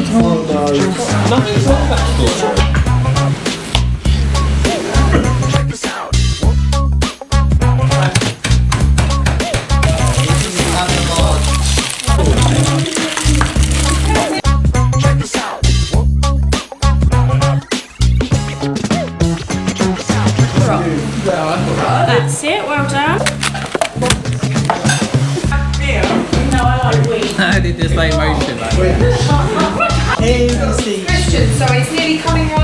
at all? Nothing's wrong with that store. That's it, well done. I did the slow motion. Christian, so it's nearly coming right.